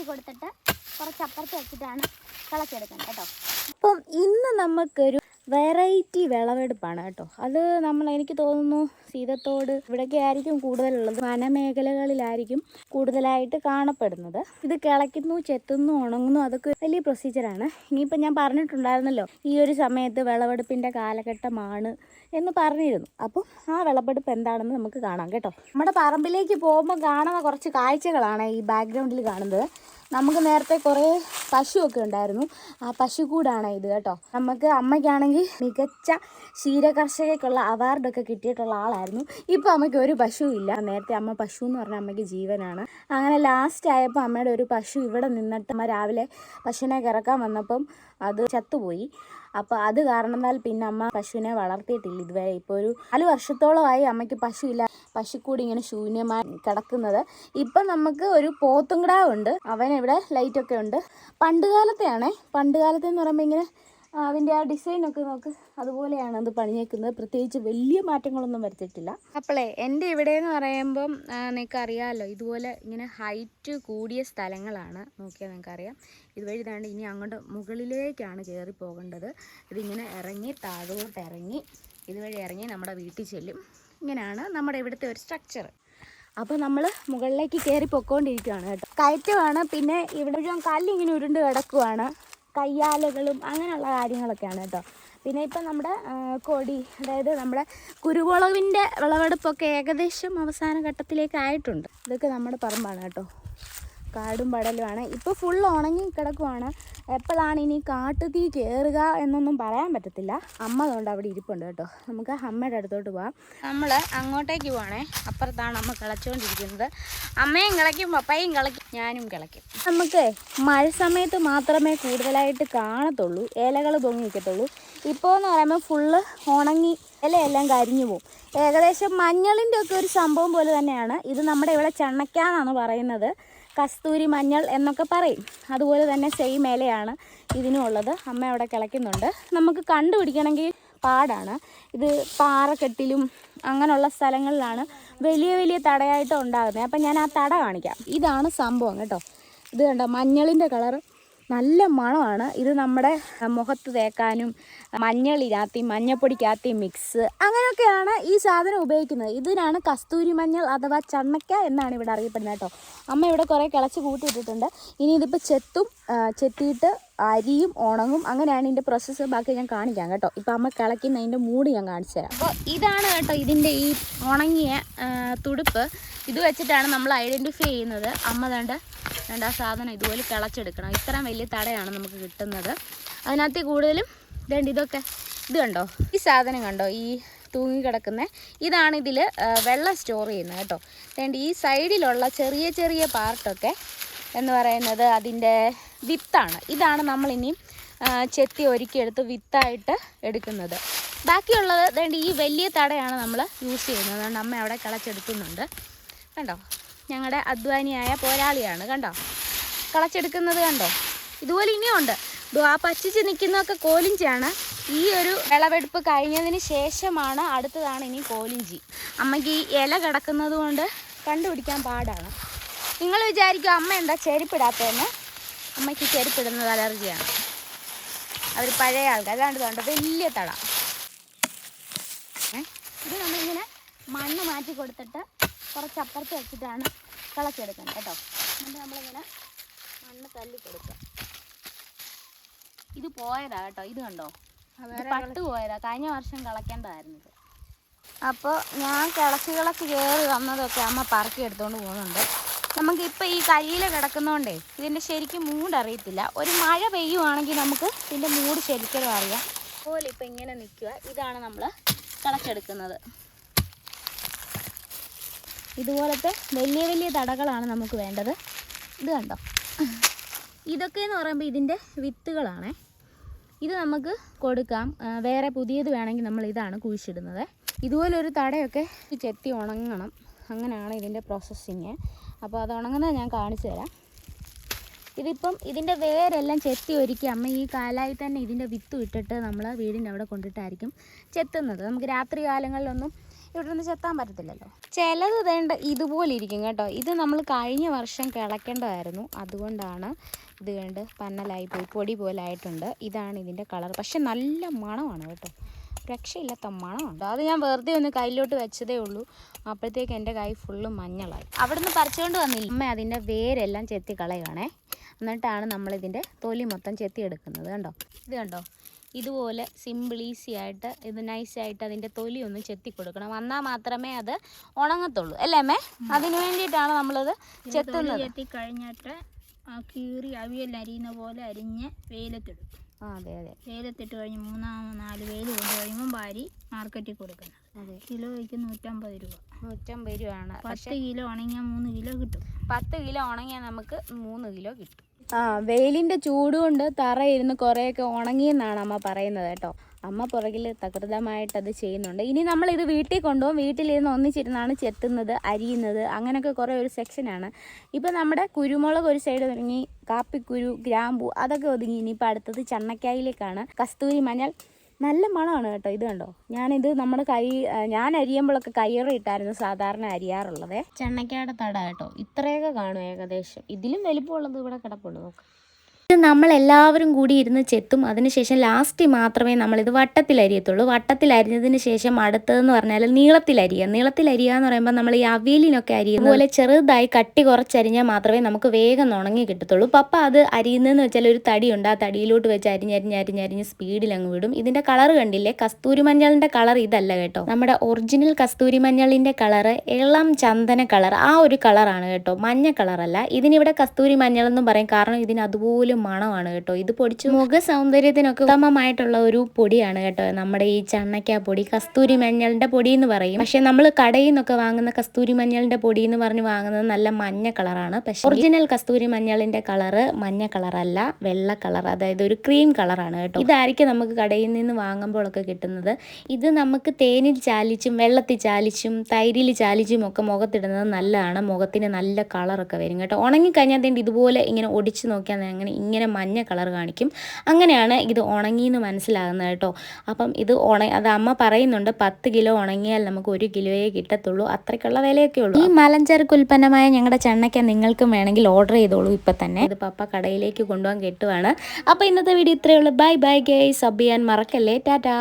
മാറ്റി കൊടുത്തിട്ട് കുറച്ച് അപ്പുറത്ത് വെച്ചിട്ടാണ് കിളച്ചെടുക്കുന്നത് കേട്ടോ. അപ്പം ഇന്ന് നമുക്കൊരു വെറൈറ്റി വിളവെടുപ്പാണ് കേട്ടോ. അത് എനിക്ക് തോന്നുന്നു സീതത്തോട് ഇവിടെയൊക്കെ ആയിരിക്കും കൂടുതലുള്ളത്, വനമേഖലകളിലായിരിക്കും കൂടുതലായിട്ട് കാണപ്പെടുന്നത്. ഇത് കിളയ്ക്കുന്നു, ചെത്തുന്നു, ഉണങ്ങുന്നു, അതൊക്കെ വലിയ പ്രൊസീജിയറാണ്. ഇനിയിപ്പോൾ ഞാൻ പറഞ്ഞിട്ടുണ്ടായിരുന്നല്ലോ ഈ ഒരു സമയത്ത് വിളവെടുപ്പിൻ്റെ കാലഘട്ടമാണ് എന്ന് പറഞ്ഞിരുന്നു. അപ്പം ആ വിളവെടുപ്പ് എന്താണെന്ന് നമുക്ക് കാണാം കേട്ടോ. നമ്മുടെ പറമ്പിലേക്ക് പോകുമ്പോൾ കാണുന്ന കുറച്ച് കാഴ്ചകളാണ് ഈ ബാക്ക്ഗ്രൗണ്ടിൽ കാണുന്നത്. നമുക്ക് നേരത്തെ കുറേ പശുവൊക്കെ ഉണ്ടായിരുന്നു, ആ പശുക്കൂടാണ് ഇത് കേട്ടോ. നമുക്ക് അമ്മയ്ക്കാണെങ്കിൽ മികച്ച ക്ഷീരകർഷകയ്ക്കുള്ള അവാർഡൊക്കെ കിട്ടിയിട്ടുള്ള ആളായിരുന്നു. ഇപ്പോൾ അമ്മയ്ക്ക് ഒരു പശുവും ഇല്ല. നേരത്തെ അമ്മ പശു എന്ന് പറഞ്ഞാൽ അമ്മയ്ക്ക് ജീവനാണ്. അങ്ങനെ ലാസ്റ്റ് ആയപ്പോൾ അമ്മയുടെ ഒരു പശു ഇവിടെ നിന്നിട്ട് അമ്മ രാവിലെ പശുവിനെ കറക്കാൻ വന്നപ്പം അത് ചത്തുപോയി. അപ്പോൾ അത് കാരണത്താൽ പിന്നെ അമ്മ പശുവിനെ വളർത്തിയിട്ടില്ല ഇതുവരെ. ഇപ്പോൾ ഒരു 4 വർഷത്തോളമായി അമ്മയ്ക്ക് പശുവില്ല. പശുക്കൂടി ഇങ്ങനെ ശൂന്യമായി കിടക്കുന്നത്. ഇപ്പം നമുക്ക് ഒരു പോത്തും കിടാവുണ്ട്, അവനിവിടെ ലൈറ്റൊക്കെ ഉണ്ട്. പണ്ട് കാലത്തെന്ന് പറയുമ്പോൾ ഇങ്ങനെ അതിൻ്റെ ആ ഡിസൈനൊക്കെ നോക്ക്, അതുപോലെയാണ് അത് പണിഞ്ഞേക്കുന്നത്. പ്രത്യേകിച്ച് വലിയ മാറ്റങ്ങളൊന്നും വരുത്തിയിട്ടില്ല. അപ്പോളേ എൻ്റെ ഇവിടെ എന്ന് പറയുമ്പം നിങ്ങൾക്ക് അറിയാമല്ലോ, ഇതുപോലെ ഇങ്ങനെ ഹൈറ്റ് കൂടിയ സ്ഥലങ്ങളാണ്. നോക്കിയാൽ നിങ്ങൾക്കറിയാം. ഇതുവഴി താണ്ട് ഇനി അങ്ങോട്ട് മുകളിലേക്കാണ് കയറി പോകേണ്ടത്. ഇതിങ്ങനെ ഇറങ്ങി താഴോട്ട് ഇറങ്ങി ഇതുവഴി ഇറങ്ങി നമ്മുടെ വീട്ടിൽ ചെല്ലും. ഇങ്ങനെയാണ് നമ്മുടെ ഇവിടുത്തെ ഒരു സ്ട്രക്ചർ. അപ്പോൾ നമ്മൾ മുകളിലേക്ക് കയറി പൊയ്ക്കൊണ്ടിരിക്കുകയാണ് കേട്ടോ. കയറ്റമാണ്. പിന്നെ ഇവിടെ കല്ലിങ്ങനെ ഉരുണ്ട് കിടക്കുവാണ്, കയ്യാലകളും അങ്ങനെയുള്ള കാര്യങ്ങളൊക്കെയാണ് കേട്ടോ. പിന്നെ ഇപ്പം നമ്മുടെ കൊടി, അതായത് നമ്മുടെ കുരുമുളകിൻ്റെ വിളവെടുപ്പൊക്കെ ഏകദേശം അവസാന ഘട്ടത്തിലേക്ക് ആയിട്ടുണ്ട്. ഇതൊക്കെ നമ്മുടെ പറമ്പാണ് കേട്ടോ. കാടും പടലുമാണ്. ഇപ്പോൾ ഫുൾ ഉണങ്ങി കിടക്കുവാണ്. എപ്പോഴാണ് ഇനി കാട്ടുതീ കയറുക എന്നൊന്നും പറയാൻ പറ്റത്തില്ല. അമ്മ അതുകൊണ്ട് അവിടെ ഇരിപ്പുണ്ട് കേട്ടോ. നമുക്ക് അമ്മയുടെ അടുത്തോട്ട് പോവാം. നമ്മൾ അങ്ങോട്ടേക്ക് പോവാണേ. അപ്പുറത്താണ് അമ്മ കിളച്ചുകൊണ്ടിരിക്കുന്നത്. അമ്മയും കിളയ്ക്കും, പപ്പയും കിളയ്ക്കും, ഞാനും കിളയ്ക്കും. നമുക്ക് മഴ സമയത്ത് മാത്രമേ കൂടുതലായിട്ട് കാണത്തുള്ളൂ, ഇലകൾ പൊങ്ങി നിൽക്കത്തുള്ളൂ. ഇപ്പോൾ എന്ന് പറയുമ്പോൾ ഫുള്ള് ഉണങ്ങി ഇലയെല്ലാം കരിഞ്ഞു പോകും. ഏകദേശം മഞ്ഞളിൻ്റെ ഒക്കെ ഒരു സംഭവം പോലെ തന്നെയാണ് ഇത്. നമ്മുടെ ഇവിടെ ചണ്ണയ്ക്കാന്നാണ് പറയുന്നത്, കസ്തൂരി മഞ്ഞൾ എന്നൊക്കെ പറയും. അതുപോലെ തന്നെ സെയിം ഇലയാണ് ഇതിനും ഉള്ളത്. അമ്മ അവിടെ കിളയ്ക്കുന്നുണ്ട്. നമുക്ക് കണ്ടുപിടിക്കണമെങ്കിൽ പാടാണ്. ഇത് പാറക്കെട്ടിലും അങ്ങനെയുള്ള സ്ഥലങ്ങളിലാണ് വലിയ വലിയ തടയായിട്ട് ഉണ്ടാകുന്നത്. അപ്പം ഞാൻ ആ തട കാണിക്കാം. ഇതാണ് സംഭവം കേട്ടോ. ഇത് കണ്ടോ, മഞ്ഞളിൻ്റെ കളറ് നല്ല മണമാണ്. ഇത് നമ്മുടെ മുഖത്ത് തേക്കാനും മഞ്ഞളിനകത്ത് മഞ്ഞപ്പൊടിക്കകത്ത് മിക്സ് അങ്ങനെയൊക്കെയാണ് ഈ സാധനം ഉപയോഗിക്കുന്നത്. ഇതിനാണ് കസ്തൂരി മഞ്ഞൾ അഥവാ ചണ്ണയ്ക്ക എന്നാണ് ഇവിടെ അറിയപ്പെടുന്നത് കേട്ടോ. അമ്മ ഇവിടെ കുറേ കിളച്ച് കൂട്ടിയിട്ടിട്ടുണ്ട്. ഇനി ഇതിപ്പോൾ ചെത്തിയിട്ട് അരിയും ഉണങ്ങും. അങ്ങനെയാണ് ഇതിൻ്റെ പ്രോസസ്സ്. ബാക്കി ഞാൻ കാണിക്കാം കേട്ടോ. ഇപ്പോൾ അമ്മ കിളയ്ക്കുന്നതിൻ്റെ മൂഡ് ഞാൻ കാണിച്ചു തരാം. അപ്പോൾ ഇതാണ് കേട്ടോ ഇതിൻ്റെ ഈ ഉണങ്ങിയ തുടുപ്പ്. ഇത് വെച്ചിട്ടാണ് നമ്മൾ ഐഡൻറ്റിഫൈ ചെയ്യുന്നത്. അമ്മ വേണ്ട ആ സാധനം ഇതുപോലെ കിളച്ചെടുക്കണം. ഇത്രയും വലിയ തടയാണ് നമുക്ക് കിട്ടുന്നത്. അതിനകത്ത് കൂടുതലും ഇതൊക്കെ ഇത് കണ്ടോ, ഈ സാധനം കണ്ടോ, ഈ തൂങ്ങിക്കിടക്കുന്ന ഇതാണ് ഇതിൽ വെള്ളം സ്റ്റോർ ചെയ്യുന്നത് കേട്ടോ. ഈ സൈഡിലുള്ള ചെറിയ ചെറിയ പാർട്ടൊക്കെ എന്ന് പറയുന്നത് അതിൻ്റെ വിത്താണ്. ഇതാണ് നമ്മളിനി ചെത്തി ഒരുക്കിയെടുത്ത് വിത്തായിട്ട് എടുക്കുന്നത്. ബാക്കിയുള്ളത് ഈ വലിയ തടയാണ് നമ്മൾ യൂസ് ചെയ്യുന്നത്. അതുകൊണ്ട് അമ്മ അവിടെ കിളച്ചെടുക്കുന്നുണ്ട് കണ്ടോ. ഞങ്ങളുടെ അധ്വാനിയായ പോരാളിയാണ് കണ്ടോ കളച്ചെടുക്കുന്നത് കണ്ടോ. ഇതുപോലെ ഇനിയുണ്ട്. ആ പച്ചിച്ച് നിൽക്കുന്നതൊക്കെ കോലിഞ്ചിയാണ്. ഈ ഒരു വിളവെടുപ്പ് കഴിഞ്ഞതിന് ശേഷമാണ് അടുത്തതാണ് ഇനി കോലിഞ്ചി. അമ്മയ്ക്ക് ഈ ഇല കിടക്കുന്നത് കൊണ്ട് കണ്ടുപിടിക്കാൻ പാടാണ്. നിങ്ങൾ വിചാരിക്കും അമ്മ എന്താ ചെരുപ്പിടാത്തതെന്ന്. അമ്മയ്ക്ക് ചെരുപ്പിടുന്നത് അലർജിയാണ്. അവർ പഴയ ആൾക്കാർ. അതാണ്ട് കണ്ടോ വലിയ തട. ഇത് നമ്മളിങ്ങനെ മണ്ണ് മാറ്റി കൊടുത്തിട്ട് കുറച്ച് അപ്പുറത്ത് വെച്ചിട്ടാണ് കിളച്ചെടുക്കുന്നത് കേട്ടോ. എന്നിട്ട് നമ്മളിങ്ങനെ മണ്ണ് തല്ലി കൊടുക്കുക. ഇത് പോയതാ കേട്ടോ. ഇത് കണ്ടോ, പട്ട് പോയതാ. കഴിഞ്ഞ വർഷം കിളയ്ക്കേണ്ടതായിരുന്നു ഇത്. അപ്പോൾ ഞാൻ കിളച്ച് കയറി വന്നതൊക്കെ അമ്മ പറക്കി എടുത്തുകൊണ്ട് പോകുന്നുണ്ട്. നമുക്കിപ്പോൾ ഈ കരിയില കിടക്കുന്നതുകൊണ്ടേ ഇതിൻ്റെ ശരിക്കും മൂഡ് അറിയത്തില്ല. ഒരു മഴ പെയ്യുവാണെങ്കിൽ നമുക്ക് ഇതിൻ്റെ മൂഡ് ശരിക്കും അറിയാം. അതുപോലെ ഇപ്പോൾ ഇങ്ങനെ നിൽക്കുക. ഇതാണ് നമ്മൾ കിളച്ചെടുക്കുന്നത്. ഇതുപോലത്തെ വലിയ വലിയ തടകളാണ് നമുക്ക് വേണ്ടത്. ഇത് കണ്ടോ, ഇതൊക്കെ എന്ന് പറയുമ്പോൾ ഇതിൻ്റെ വിത്തുകളാണേ. ഇത് നമുക്ക് കൊടുക്കാം. വേറെ പുതിയത് വേണമെങ്കിൽ നമ്മൾ ഇതാണ് കുഴിച്ചിടുന്നത്. ഇതുപോലൊരു തടയൊക്കെ ചെത്തി ഉണങ്ങണം. അങ്ങനെയാണ് ഇതിൻ്റെ പ്രോസസ്സിങ്. അപ്പോൾ അത് ഉണങ്ങുന്നത് ഞാൻ കാണിച്ചു തരാം. ഇതിപ്പം ഇതിൻ്റെ വേരെല്ലാം ചെത്തി ഒരുക്കി അമ്മ ഈ കാലായി തന്നെ ഇതിൻ്റെ വിത്ത് ഇട്ടിട്ട് നമ്മൾ വീടിൻ്റെ അവിടെ കൊണ്ടിട്ടായിരിക്കും ചെത്തുന്നത്. നമുക്ക് രാത്രി കാലങ്ങളിലൊന്നും ഇവിടെ നിന്ന് ചെത്താൻ പറ്റത്തില്ലല്ലോ. ചിലത് വേണ്ട ഇതുപോലെ ഇരിക്കും കേട്ടോ. ഇത് നമ്മൾ കഴിഞ്ഞ വർഷം കിളക്കേണ്ടതായിരുന്നു, അതുകൊണ്ടാണ് ഇത് കണ്ട് പന്നലായിപ്പോയി, പൊടി പോലെ ആയിട്ടുണ്ട്. ഇതാണ് ഇതിൻ്റെ കളർ. പക്ഷെ നല്ല മണമാണ് കേട്ടോ, രക്ഷയില്ലാത്ത മണമുണ്ട്. അത് ഞാൻ വെറുതെ ഒന്ന് കയ്യിലോട്ട് വെച്ചതേ ഉള്ളൂ, അപ്പോഴത്തേക്ക് എൻ്റെ കൈ ഫുള്ള് മഞ്ഞളായി. അവിടുന്ന് പറിച്ചുകൊണ്ട് വന്നില്ല അമ്മ, അതിൻ്റെ വേരെല്ലാം ചെത്തി കളയുകയാണേ. എന്നിട്ടാണ് നമ്മളിതിൻ്റെ തൊലി മൊത്തം ചെത്തിയെടുക്കുന്നത്. കണ്ടോ, ഇത് കണ്ടോ, ഇതുപോലെ സിമ്പിൾ ഈസി ആയിട്ട് ഇത് നൈസായിട്ട് അതിൻ്റെ തൊലി ഒന്ന് ചെത്തി കൊടുക്കണം. എന്നാൽ മാത്രമേ അത് ഉണങ്ങത്തുള്ളൂ അല്ലേ അമ്മേ? അതിന് വേണ്ടിയിട്ടാണ് നമ്മളത് ചെത്തുന്നത്. ചെത്തി കഴിഞ്ഞിട്ട് കീറി അവിയൽ അരിയുന്ന പോലെ അരിഞ്ഞ് വെയിലത്തിടും. അതെ അതെ, വെയിലത്തിട്ട് കഴിഞ്ഞ് 3-4 വെയിൽ കൊണ്ട് കഴിയുമ്പോൾ വാരി മാർക്കറ്റിൽ കൊടുക്കണം. അതെ, കിലോയ്ക്ക് 150 രൂപ. 150 രൂപയാണ്. 10 കിലോ ഉണങ്ങിയാൽ 3 കിലോ കിട്ടും. 10 കിലോ ഉണങ്ങിയാൽ നമുക്ക് 3 കിലോ കിട്ടും. വെയിലിൻ്റെ ചൂട് കൊണ്ട് തറയിരുന്ന് കുറേയൊക്കെ ഉണങ്ങിയെന്നാണ് അമ്മ പറയുന്നത് കേട്ടോ. അമ്മ പുറകിൽ തകൃതമായിട്ടത് ചെയ്യുന്നുണ്ട്. ഇനി നമ്മളിത് വീട്ടിൽ കൊണ്ടുപോകും. വീട്ടിലിരുന്ന് ഒന്നിച്ചിരുന്നാണ് ചെത്തുന്നത്, അരിയുന്നത്, അങ്ങനെയൊക്കെ കുറേ ഒരു സെക്ഷനാണ്. ഇപ്പം നമ്മുടെ കുരുമുളക് ഒരു സൈഡ് ഒതുങ്ങി, കാപ്പിക്കുരു, ഗ്രാമ്പൂ അതൊക്കെ ഒതുങ്ങി. ഇനിയിപ്പോൾ അടുത്തത് ചണ്ണക്കായിലേക്കാണ്. കസ്തൂരി മഞ്ഞൾ നല്ല മണമാണ് കേട്ടോ. ഇത് കണ്ടോ, ഞാനിത് നമ്മുടെ ഞാൻ അരിയുമ്പോഴൊക്കെ കയ്യേറി ഇട്ടായിരുന്നു സാധാരണ അരിയാറുള്ളത്. ചണ്ണക്കായുടെ തട കേട്ടോ, ഇത്രയൊക്കെ കാണും ഏകദേശം. ഇതിലും വലിപ്പമുള്ളത് ഇവിടെ കിടപ്പുള്ളൂ. നോക്കാം, ഇത് നമ്മളെല്ലാവരും കൂടി ഇരുന്ന് ചെത്തും. അതിനുശേഷം ലാസ്റ്റ് മാത്രമേ നമ്മളിത് വട്ടത്തിലരിയത്തുള്ളൂ. വട്ടത്തിലരിഞ്ഞതിന് ശേഷം അടുത്തതെന്ന് പറഞ്ഞാൽ നീളത്തിലരിയുക. നീളത്തിലരിയുക എന്ന് പറയുമ്പോൾ നമ്മൾ ഈ അവിയലിനൊക്കെ അരിയുന്ന പോലെ ചെറുതായി കട്ടി കുറച്ചരിഞ്ഞാൽ മാത്രമേ നമുക്ക് വേഗം ഉണങ്ങി കിട്ടത്തുള്ളൂ. പപ്പ അത് അരിയുന്നതെന്ന് വെച്ചാൽ ഒരു തടിയുണ്ട്, ആ തടിയിലോട്ട് വെച്ച് അരിഞ്ഞരിഞ്ഞ് സ്പീഡിൽ അങ്ങ് വിടും. ഇതിൻ്റെ കളർ കണ്ടില്ലേ, കസ്തൂരി മഞ്ഞളിൻ്റെ കളർ ഇതല്ല കേട്ടോ. നമ്മുടെ ഒറിജിനൽ കസ്തൂരി മഞ്ഞളിൻ്റെ കളറ് ഇളം ചന്ദന കളർ, ആ ഒരു കളറാണ് കേട്ടോ, മഞ്ഞ കളറല്ല. ഇതിനിവിടെ കസ്തൂരി മഞ്ഞൾ എന്നും പറയും, കാരണം ഇതിന് അതുപോലെ മണമാണ് കേട്ടോ. ഇത് പൊടിച്ച് മുഖ സൗന്ദര്യത്തിനൊക്കെ ഉത്തമമായിട്ടുള്ള ഒരു പൊടിയാണ് കേട്ടോ നമ്മുടെ ഈ ചണ്ണക്ക പൊടി. കസ്തൂരി മഞ്ഞളിന്റെ പൊടി എന്ന് പറയും. പക്ഷെ നമ്മൾ കടയിൽ നിന്നൊക്കെ വാങ്ങുന്ന കസ്തൂരി മഞ്ഞളിന്റെ പൊടി എന്ന് പറഞ്ഞ് വാങ്ങുന്നത് നല്ല മഞ്ഞ കളറാണ്. പക്ഷെ ഒറിജിനൽ കസ്തൂരി മഞ്ഞളിന്റെ കളറ് മഞ്ഞ കളറല്ല, വെള്ള കളർ, അതായത് ഒരു ക്രീം കളറാണ് കേട്ടോ. ഇതായിരിക്കും നമുക്ക് കടയിൽ നിന്ന് വാങ്ങുമ്പോഴൊക്കെ കിട്ടുന്നത്. ഇത് നമുക്ക് തേനിൽ ചാലിച്ചും വെള്ളത്തിൽ ചാലിച്ചും തൈരിൽ ചാലിച്ചും ഒക്കെ മുഖത്തിടുന്നത് നല്ലതാണ്. മുഖത്തിന് നല്ല കളറൊക്കെ വരും കേട്ടോ. ഉണങ്ങിക്കഴിഞ്ഞാൽ ഇതുപോലെ ഇങ്ങനെ ഒടിച്ച് നോക്കിയാൽ ഇങ്ങനെ മഞ്ഞ കളർ കാണിക്കും. അങ്ങനെയാണ് ഇത് ഉണങ്ങിയെന്ന് മനസ്സിലാകുന്നത് കേട്ടോ. അപ്പം ഇത് അത് അമ്മ പറയുന്നുണ്ട് 10 കിലോ ഉണങ്ങിയാൽ നമുക്ക് 1 കിലോയെ കിട്ടത്തുള്ളൂ, അത്രയ്ക്കുള്ള വിലയൊക്കെ ഉള്ളൂ. ഈ മലഞ്ചരക്ക് ഉൽപ്പന്നമായ ഞങ്ങളുടെ ചണ്ണക്ക നിങ്ങൾക്കും വേണമെങ്കിൽ ഓർഡർ ചെയ്തോളൂ ഇപ്പം തന്നെ. ഇത് പപ്പ കടയിലേക്ക് കൊണ്ടുപോകാൻ കെട്ടുവാണ്. അപ്പോൾ ഇന്നത്തെ വീഡിയോ ഇത്രയേ ഉള്ളൂ. Bye bye guys. സബ് ചെയ്യാൻ മറക്കല്ലേ. ടാറ്റാ.